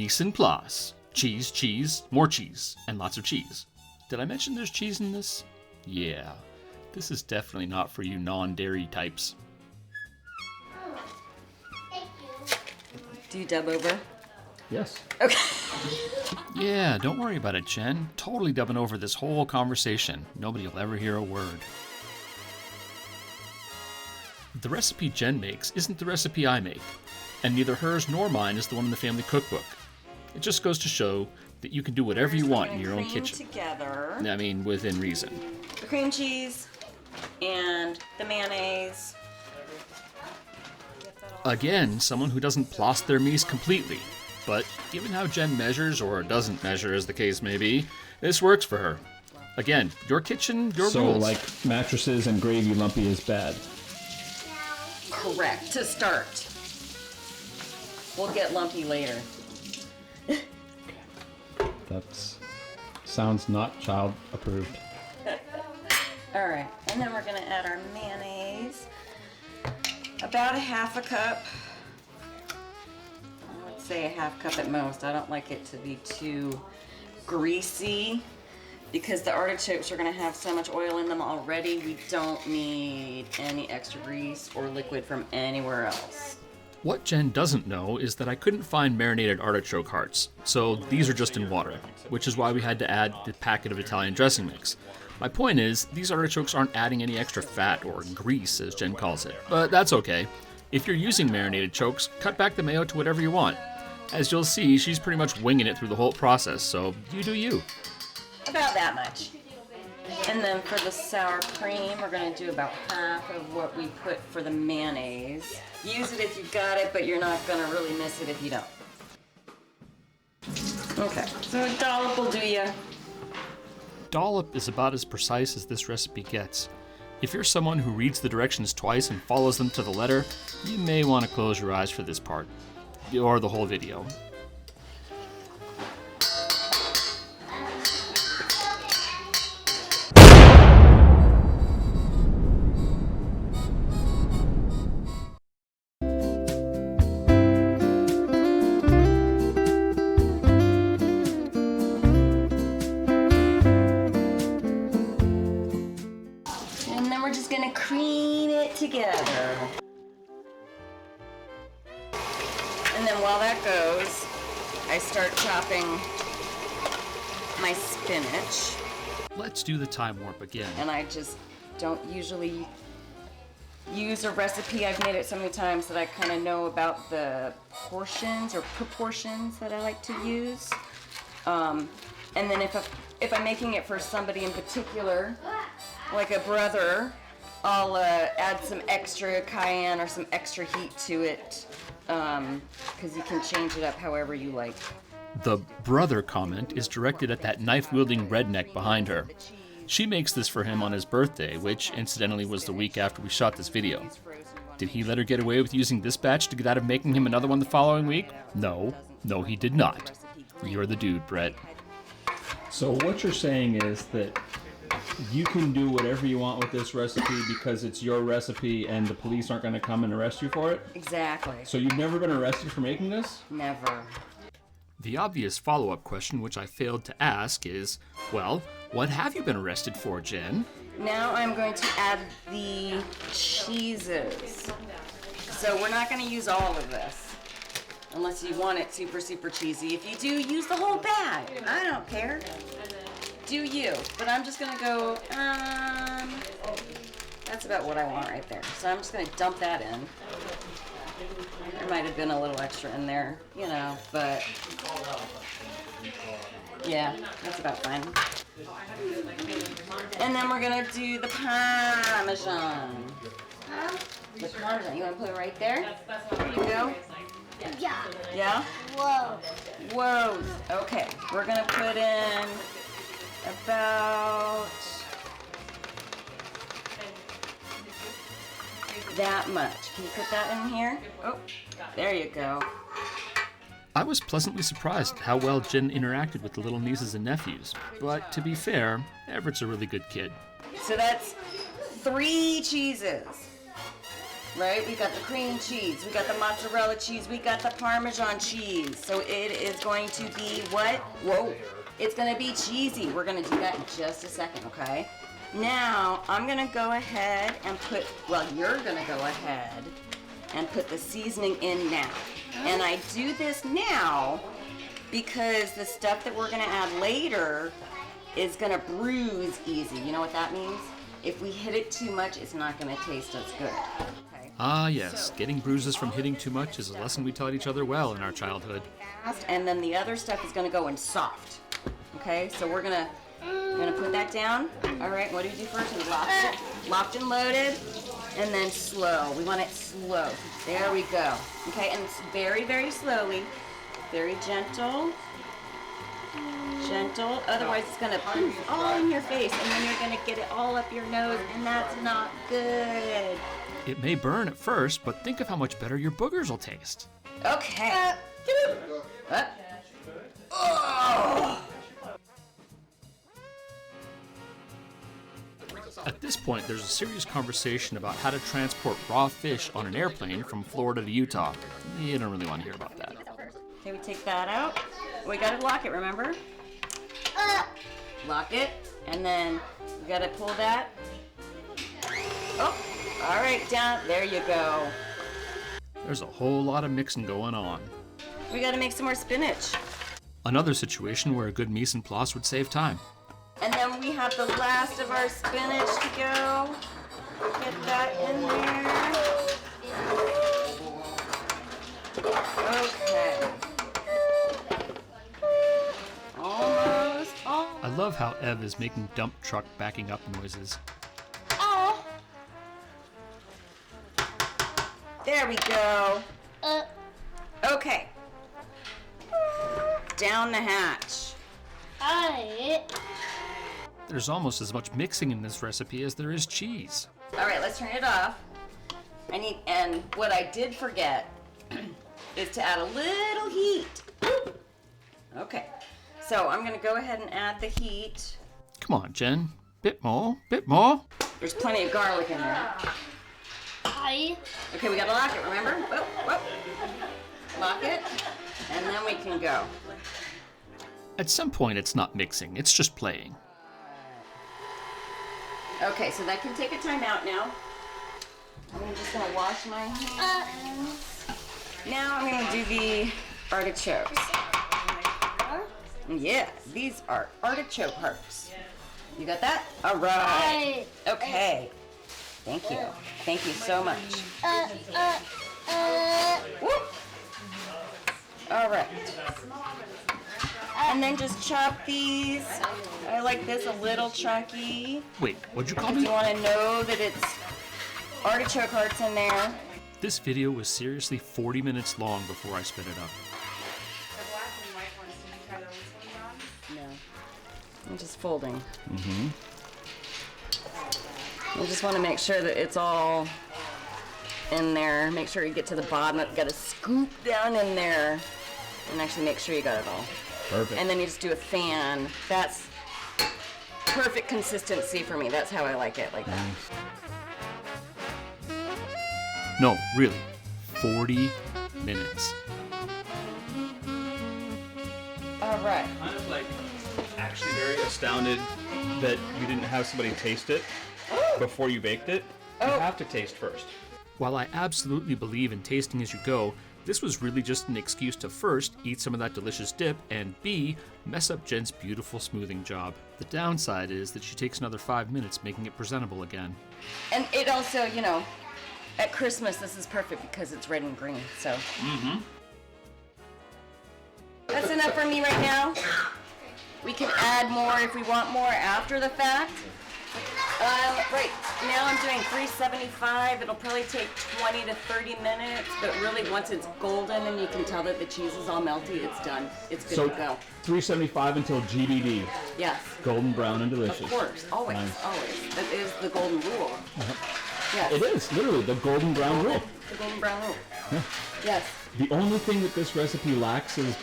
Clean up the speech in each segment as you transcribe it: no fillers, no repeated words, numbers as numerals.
mise en place. Cheese, cheese, more cheese, and lots of cheese. Did I mention there's cheese in this? Yeah, this is definitely not for you non-dairy types. Do you dub over? Yes. Okay. Yeah, don't worry about it, Jen. Totally dubbing over this whole conversation. Nobody will ever hear a word. The recipe Jen makes isn't the recipe I make, and neither hers nor mine is the one in the family cookbook. It just goes to show that you can do whatever you want in your own kitchen. Together. I mean, within reason. The cream cheese and the mayonnaise. Again, someone who doesn't floss their mise completely. But given how Jen measures, or doesn't measure as the case may be, this works for her. Again, your kitchen, your rules. So, like, mattresses and gravy lumpy is bad. Correct, to start. We'll get lumpy later. That sounds not child approved. All right, and then we're gonna add our mayonnaise. About a half a cup. I would say a half cup at most. I don't like it to be too greasy because the artichokes are gonna have so much oil in them already. We don't need any extra grease or liquid from anywhere else. What Jen doesn't know is that I couldn't find marinated artichoke hearts, so these are just in water, which is why we had to add the packet of Italian dressing mix. My point is, these artichokes aren't adding any extra fat or grease, as Jen calls it, but that's okay. If you're using marinated chokes, cut back the mayo to whatever you want. As you'll see, she's pretty much winging it through the whole process, so you do you. About that much. And then for the sour cream, we're gonna do about half of what we put for the mayonnaise. Use it if you've got it, but you're not gonna really miss it if you don't. Okay, so a dollop will do ya. Dollop is about as precise as this recipe gets. If you're someone who reads the directions twice and follows them to the letter, you may want to close your eyes for this part, or the whole video. Cream it together. And then while that goes, I start chopping my spinach. Let's do the time warp again. And I just don't usually use a recipe. I've made it so many times that I kind of know about the portions or proportions that I like to use. And then if I'm making it for somebody in particular, like a brother, I'll add some extra cayenne or some extra heat to it, because you can change it up however you like. The brother comment is directed at that knife-wielding redneck behind her. She makes this for him on his birthday, which incidentally was the week after we shot this video. Did he let her get away with using this batch to get out of making him another one the following week? No, he did not. You're the dude, Brett. So what you're saying is that you can do whatever you want with this recipe because it's your recipe and the police aren't going to come and arrest you for it? Exactly. So you've never been arrested for making this? Never. The obvious follow-up question, which I failed to ask, is, well, what have you been arrested for, Jen? Now I'm going to add the cheeses. So we're not going to use all of this unless you want it super, super cheesy. If you do, use the whole bag. I don't care. Do you, but I'm just gonna go, that's about what I want right there. So I'm just gonna dump that in. There might have been a little extra in there, you know, but yeah, that's about fine. And then we're gonna do the parmesan. The parmesan, you wanna put it right there? There you go. Yeah. Yeah? Whoa. Okay, we're gonna put in about that much. Can you put that in here? Oh, there you go. I was pleasantly surprised at how well Jen interacted with the little nieces and nephews. But to be fair, Everett's a really good kid. So that's 3 cheeses. right? We got the cream cheese, we got the mozzarella cheese, we got the parmesan cheese. So it is going to be what? Whoa. It's gonna be cheesy. We're gonna do that in just a second, okay? Now, I'm gonna go ahead and you're gonna go ahead and put the seasoning in now. And I do this now because the stuff that we're gonna add later is gonna bruise easy. You know what that means? If we hit it too much, it's not gonna taste as good. Okay. Ah, yes. Getting bruises from hitting too much is a lesson we taught each other well in our childhood. And then the other stuff is gonna go in soft. Okay, so we're gonna put that down. All right, what do we do first? We locked and loaded, and then slow. We want it slow. There we go. Okay, and it's very, very slowly, very gentle. Gentle, otherwise it's gonna poof all in your face, and then you're gonna get it all up your nose, and that's not good. It may burn at first, but think of how much better your boogers will taste. Okay. Oh. At this point, there's a serious conversation about how to transport raw fish on an airplane from Florida to Utah. You don't really want to hear about that. Okay, we take that out. We gotta lock it, remember? Lock it, and then we gotta pull that. Oh, all right, down. There you go. There's a whole lot of mixing going on. We gotta make some more spinach. Another situation where a good mise en place would save time. And then we have the last of our spinach to go. Get that in there. Okay. Almost. I love how Ev is making dump truck backing up noises. Oh. There we go. Okay. Down the hatch. There's almost as much mixing in this recipe as there is cheese. All right, let's turn it off. And what I did forget is to add a little heat. Okay, so I'm gonna go ahead and add the heat. Come on, Jen. Bit more, bit more. There's plenty of garlic in there. Okay, we gotta lock it, remember? Whoop, whoop. Lock it, and then we can go. At some point, it's not mixing, it's just playing. Okay, so that can take a time out now. I'm just gonna wash my hands. Now I'm gonna do the artichokes. Yeah, these are artichoke hearts. You got that? All right. Okay. Thank you. Thank you so much. Whoop. All right. And then just chop these. I like this a little chunky. Wait, what'd you call Because me? you want to know that it's artichoke hearts in there. This video was seriously 40 minutes long before I spit it up. The black and white ones, did you try those ones on? No. I'm just folding. I just want to make sure that it's all in there. Make sure you get to the bottom. You've got to scoop down in there and actually make sure you got it all. Perfect. And then you just do a fan. That's perfect consistency for me. That's how I like it, like that. No, really. 40 minutes. All right. kind of like actually very astounded that you didn't have somebody taste it before you baked it. You have to taste first. While I absolutely believe in tasting as you go, this was really just an excuse to first eat some of that delicious dip and B, mess up Jen's beautiful smoothing job. The downside is that she takes another 5 minutes making it presentable again. And it also, you know, at Christmas this is perfect because it's red and green, so. That's enough for me right now. We can add more if we want more after the fact. Right now I'm doing 375. It'll probably take 20 to 30 minutes, but really once it's golden and you can tell that the cheese is all melty, it's done. It's good So to go. 375 until GBD, Yes, golden brown and delicious. of course, always, Nice. always. That is the golden rule. Yes, It is literally the golden brown rule. the golden brown rule. Yes. The only thing that this recipe lacks is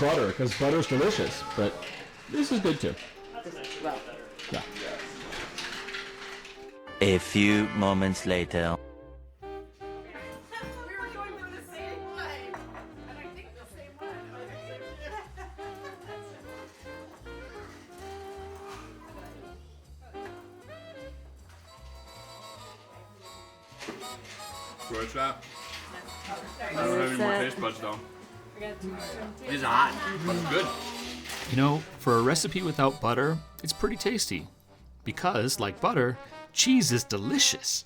butter, because butter's delicious, but this is good too. Well, Yeah. A few moments later. Where's that? I don't have any more taste buds though. It's hot. It's good. You know, for a recipe without butter, it's pretty tasty. Because, like butter, cheese is delicious.